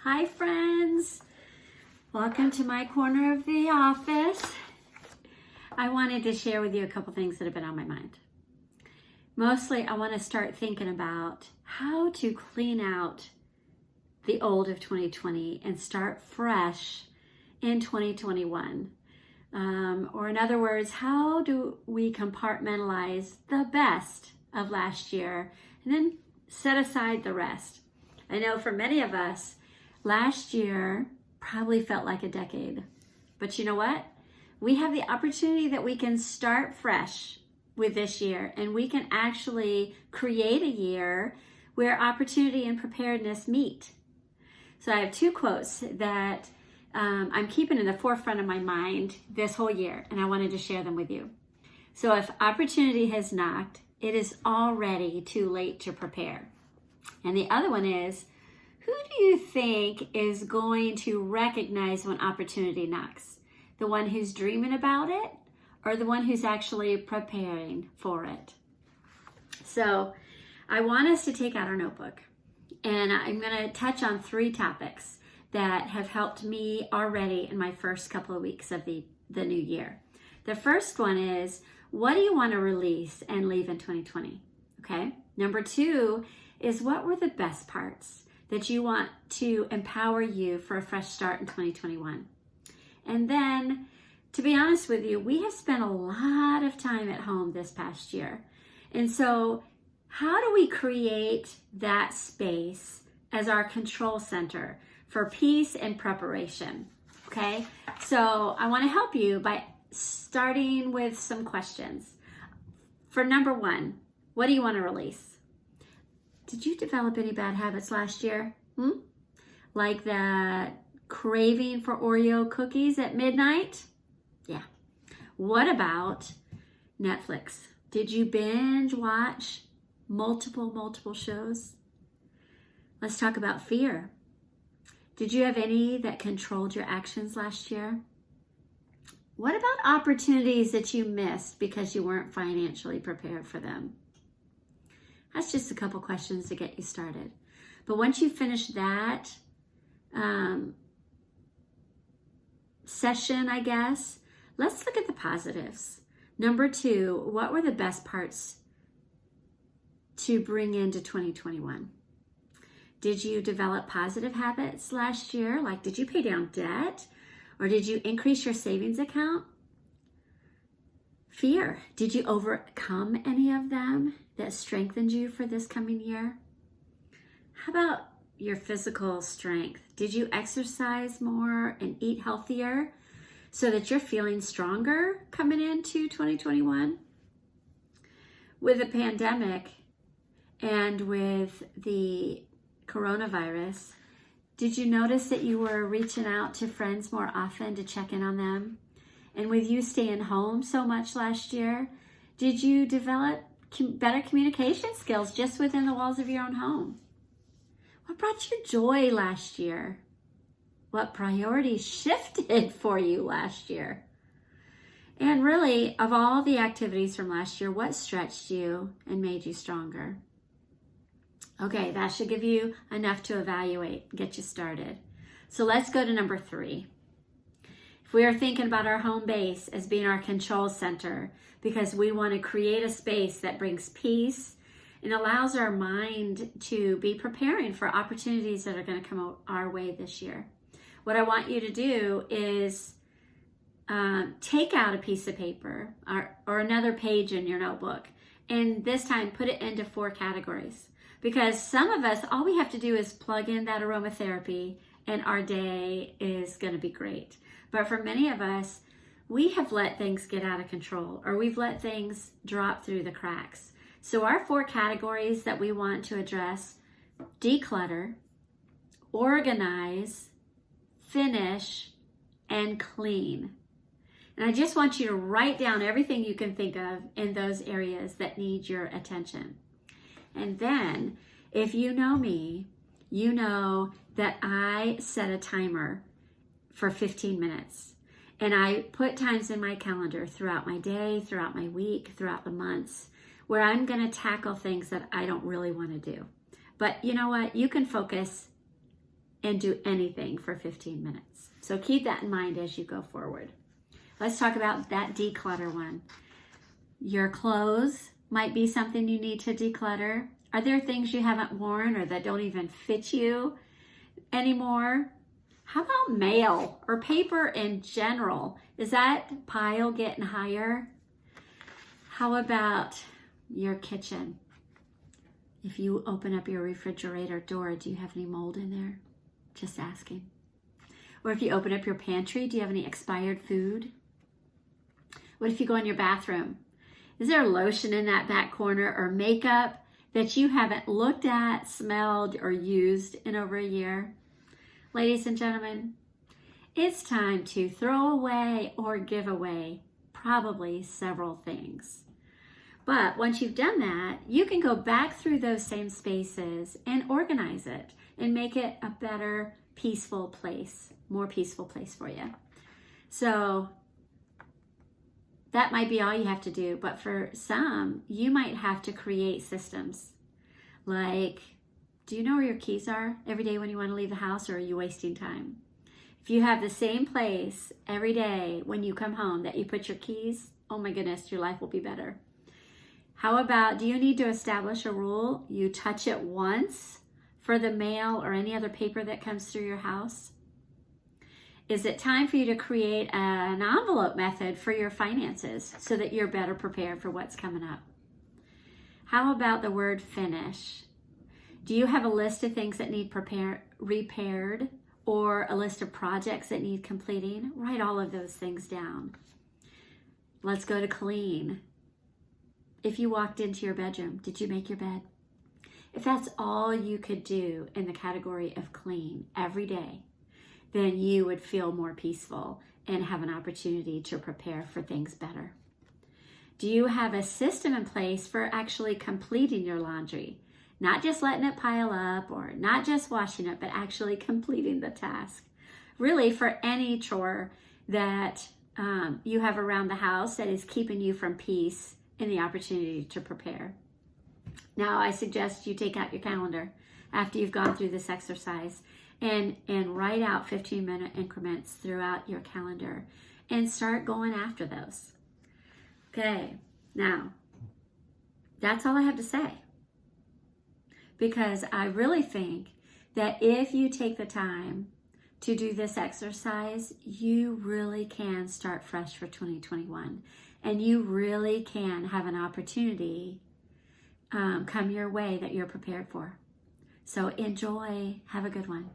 Hi friends, welcome to my corner of the office. I wanted to share with you a couple things that have been on my mind. Mostly I want to start thinking about how to clean out the old of 2020 and start fresh in 2021. Or in other words, how do we compartmentalize the best of last year and then set aside the rest? I know for many of us, last year probably felt like a decade. But you know what? We have the opportunity that we can start fresh with this year, and we can actually create a year where opportunity and preparedness meet. So I have two quotes that I'm keeping in the forefront of my mind this whole year, and I wanted to share them with you. So if opportunity has knocked, it is already too late to prepare. And the other one is, who do you think is going to recognize when opportunity knocks? The one who's dreaming about it or the one who's actually preparing for it? So I want us to take out our notebook, and I'm going to touch on three topics that have helped me already in my first couple of weeks of the new year. The first one is, what do you want to release and leave in 2020? Okay. Number two is, what were the best parts that you want to empower you for a fresh start in 2021? And then, to be honest with you, we have spent a lot of time at home this past year. And so how do we create that space as our control center for peace and preparation? Okay, so I want to help you by starting with some questions. For number one, what do you want to release? Did you develop any bad habits last year? Like that craving for Oreo cookies at midnight? Yeah. What about Netflix? Did you binge watch multiple shows? Let's talk about fear. Did you have any that controlled your actions last year? What about opportunities that you missed because you weren't financially prepared for them? That's just a couple questions to get you started. But once you finish that session, I guess, let's look at the positives. Number two, what were the best parts to bring into 2021? Did you develop positive habits last year? Like, did you pay down debt? Or did you increase your savings account? Fear, did you overcome any of them that strengthened you for this coming year? How about your physical strength? Did you exercise more and eat healthier so that you're feeling stronger coming into 2021? With the pandemic and with the coronavirus, did you notice that you were reaching out to friends more often to check in on them? And with you staying home so much last year, did you develop better communication skills just within the walls of your own home? What brought you joy last year? What priorities shifted for you last year? And really, of all the activities from last year, what stretched you and made you stronger? Okay, that should give you enough to evaluate, get you started. So let's go to number three. If we are thinking about our home base as being our control center because we want to create a space that brings peace and allows our mind to be preparing for opportunities that are going to come our way this year, what I want you to do is take out a piece of paper or another page in your notebook, and this time put it into 4 categories. Because some of us, all we have to do is plug in that aromatherapy and our day is going to be great. But for many of us, we have let things get out of control, or we've let things drop through the cracks. So our 4 categories that we want to address: declutter, organize, finish, and clean. And I just want you to write down everything you can think of in those areas that need your attention. And then, if you know me, you know that I set a timer for 15 minutes. And I put times in my calendar throughout my day, throughout my week, throughout the months, where I'm going to tackle things that I don't really want to do. But you know what? You can focus and do anything for 15 minutes. So keep that in mind as you go forward. Let's talk about that declutter one. Your clothes might be something you need to declutter. Are there things you haven't worn or that don't even fit you anymore? How about mail or paper in general? Is that pile getting higher? How about your kitchen? If you open up your refrigerator door, do you have any mold in there? Just asking. Or if you open up your pantry, do you have any expired food? What if you go in your bathroom? Is there lotion in that back corner or makeup that you haven't looked at, smelled, or used in over a year? Ladies and gentlemen, it's time to throw away or give away probably several things. But once you've done that, you can go back through those same spaces and organize it and make it a better, peaceful place, more peaceful place for you. So that might be all you have to do, but for some, you might have to create systems. Like, do you know where your keys are every day when you want to leave the house, or are you wasting time? If you have the same place every day when you come home that you put your keys, oh my goodness, your life will be better. How about, do you need to establish a rule? You touch it once for the mail or any other paper that comes through your house? Is it time for you to create an envelope method for your finances so that you're better prepared for what's coming up? How about the word finish? Do you have a list of things that need repaired, or a list of projects that need completing? Write all of those things down. Let's go to clean. If you walked into your bedroom, did you make your bed? If that's all you could do in the category of clean every day, then you would feel more peaceful and have an opportunity to prepare for things better. Do you have a system in place for actually completing your laundry? Not just letting it pile up or not just washing it, but actually completing the task. Really, for any chore that you have around the house that is keeping you from peace and the opportunity to prepare. Now, I suggest you take out your calendar after you've gone through this exercise and write out 15-minute increments throughout your calendar and start going after those. Okay, now, that's all I have to say. Because I really think that if you take the time to do this exercise, you really can start fresh for 2021. And you really can have an opportunity come your way that you're prepared for. So enjoy. Have a good one.